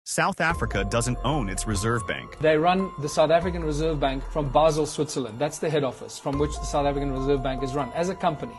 South Africa doesn't own its Reserve Bank. They run the South African Reserve Bank from Basel, Switzerland. That's the head office from which the South African Reserve Bank is run as a company.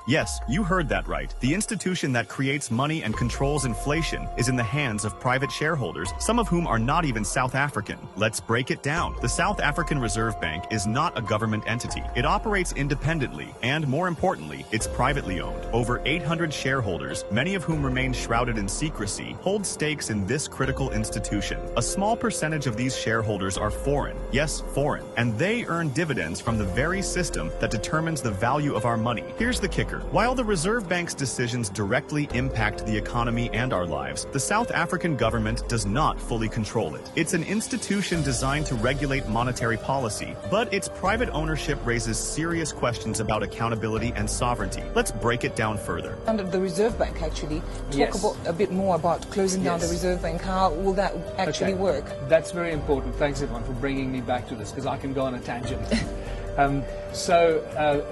Yes, you heard that right. The institution that creates money and controls inflation is in the hands of private shareholders, some of whom are not even South African. Let's break it down. The South African Reserve Bank is not a government entity. It operates independently, and more importantly, it's privately owned. Over 800 shareholders, many of whom remain shrouded in secrecy, hold stakes in this critical institution. A small percentage of these shareholders are foreign. Yes, foreign. And they earn dividends from the very system that determines the value of our money. Here's the kicker. While the Reserve Bank's decisions directly impact the economy and our lives, the South African government does not fully control it. It's an institution designed to regulate monetary policy, but its private ownership raises serious questions about accountability and sovereignty. Let's break it down further. And the Reserve Bank, actually, talk Yes. a bit more about closing down the Yes. Reserve Bank. How will that actually work? That's very important. Thanks, everyone, for bringing me back to this, because I can go on a tangent.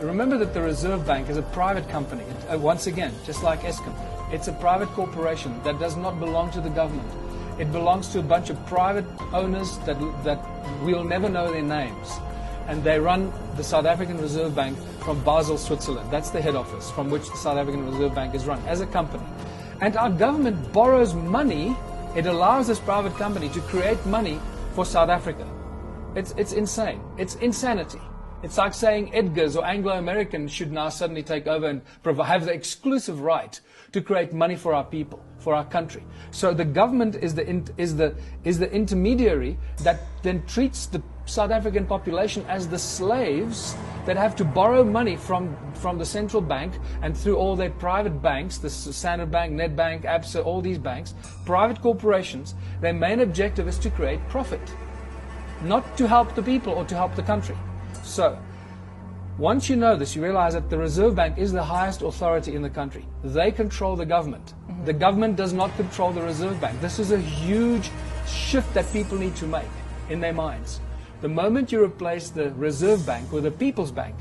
Remember that the Reserve Bank is a private company. Once again, just like Eskom, it's a private corporation that does not belong to the government. It belongs to a bunch of private owners that we'll never know their names. And they run the South African Reserve Bank from Basel, Switzerland. That's the head office from which the South African Reserve Bank is run as a company. And our government borrows money. It allows this private company to create money for South Africa. It's insane. It's insanity. It's like saying Edgar's or Anglo-Americans should now suddenly take over and have the exclusive right to create money for our people, for our country. So the government is the intermediary that then treats the South African population as the slaves that have to borrow money from the central bank and through all their private banks, the Standard Bank, Nedbank, Absa, all these banks, private corporations. Their main objective is to create profit, not to help the people or to help the country. So, once you know this, you realize that the Reserve Bank is the highest authority in the country. They control the government. Mm-hmm. The government does not control the Reserve Bank. This is a huge shift that people need to make in their minds. The moment you replace the Reserve Bank with a People's Bank,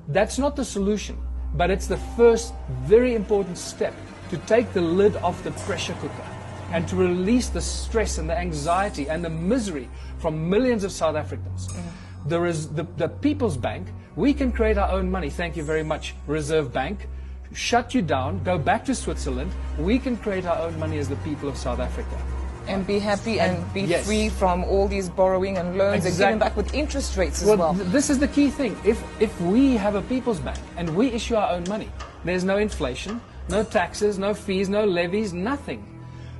that's not the solution, but it's the first very important step to take the lid off the pressure cooker and to release the stress and the anxiety and the misery from millions of South Africans. Mm-hmm. The People's Bank, we can create our own money. Thank you very much, Reserve Bank. Shut you down, go back to Switzerland. We can create our own money as the people of South Africa. And be happy and be free from all these borrowing and loans and giving back with interest rates as well. This is the key thing. If we have a People's Bank and we issue our own money, there's no inflation, no taxes, no fees, no levies, nothing.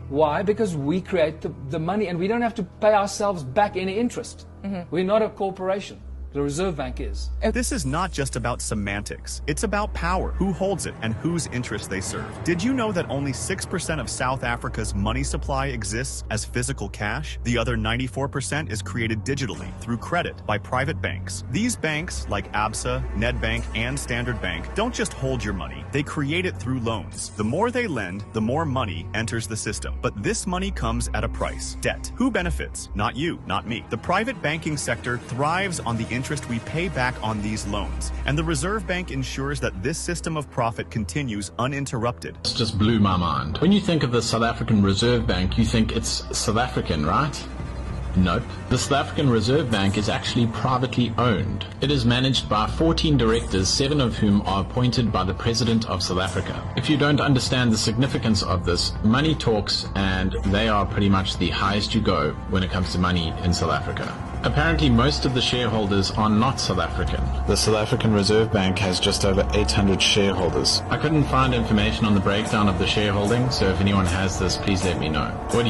Why? Because we create the money and we don't have to pay ourselves back any interest. Mm-hmm. We're not a corporation. The Reserve Bank is. This is not just about semantics. It's about power, who holds it, and whose interests they serve. Did you know that only 6% of South Africa's money supply exists as physical cash? The other 94% is created digitally through credit by private banks. These banks, like Absa, Nedbank, and Standard Bank, don't just hold your money. They create it through loans. The more they lend, the more money enters the system. But this money comes at a price. Debt. Who benefits? Not you, not me. The private banking sector thrives on the interest we pay back on these loans, and the Reserve Bank ensures that this system of profit continues uninterrupted. This just blew my mind. When you think of the South African Reserve Bank, you think it's South African, right? Nope. The South African Reserve Bank is actually privately owned. It is managed by 14 directors, 7 of whom are appointed by the President of South Africa. If you don't understand the significance of this, money talks, and they are pretty much the highest you go when it comes to money in South Africa. Apparently, most of the shareholders are not South African. The South African Reserve Bank has just over 800 shareholders. I couldn't find information on the breakdown of the shareholding, so if anyone has this, please let me know.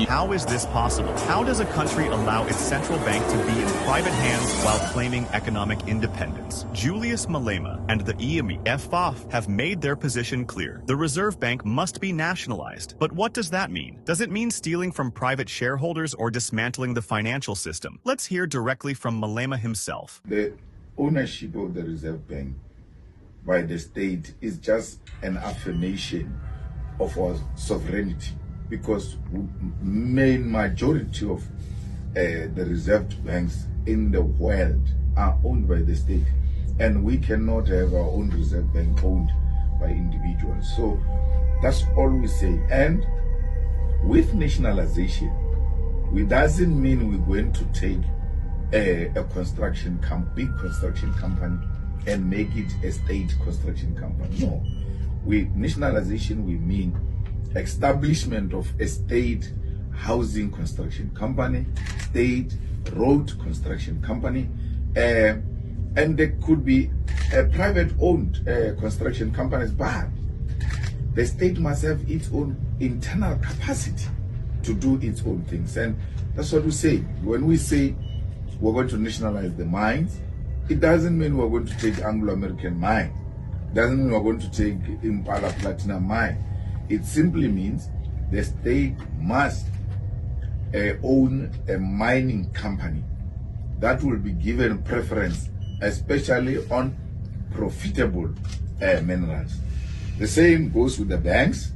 How is this possible? How does a country allow its central bank to be in private hands while claiming economic independence? Julius Malema and the EMF have made their position clear. The Reserve Bank must be nationalized. But what does that mean? Does it mean stealing from private shareholders or dismantling the financial system? Let's hear directly from Malema himself. The ownership of the Reserve Bank by the state is just an affirmation of our sovereignty, because main majority of the reserved banks in the world are owned by the state, and we cannot have our own reserve bank owned by individuals. So that's all we say. And with nationalization, It doesn't mean we're going to take a big construction company and make it a state construction company. No. Nationalization, we mean establishment of a state housing construction company, state road construction company, and there could be a private-owned construction companies, but the state must have its own internal capacity to do its own things. And that's what we say. When we say we're going to nationalize the mines, it doesn't mean we're going to take Anglo-American mine. It doesn't mean we're going to take Impala Platinum mine. It simply means the state must own a mining company that will be given preference, especially on profitable minerals. The same goes with the banks.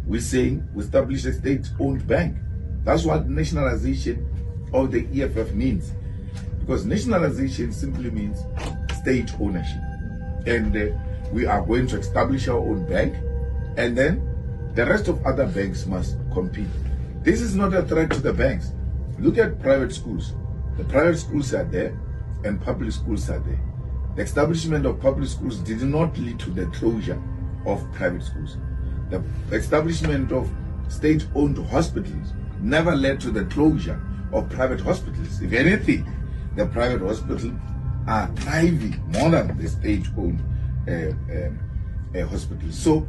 We're saying we establish a state-owned bank. That's what nationalization of the EFF means. Because nationalization simply means state ownership. And we are going to establish our own bank, and then the rest of other banks must compete. This is not a threat to the banks. Look at private schools. The private schools are there and public schools are there. The establishment of public schools did not lead to the closure of private schools. The establishment of state-owned hospitals never led to the closure of private hospitals. If anything, the private hospitals are thriving more than the state-owned hospitals. So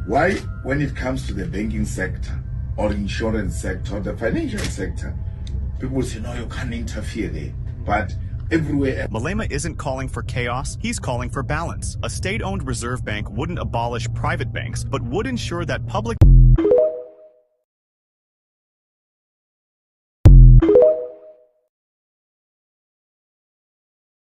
why, when it comes to the banking sector or insurance sector or the financial sector, people say, no, you can't interfere there. But everywhere else. Malema isn't calling for chaos, he's calling for balance. A state-owned reserve bank wouldn't abolish private banks, but would ensure that public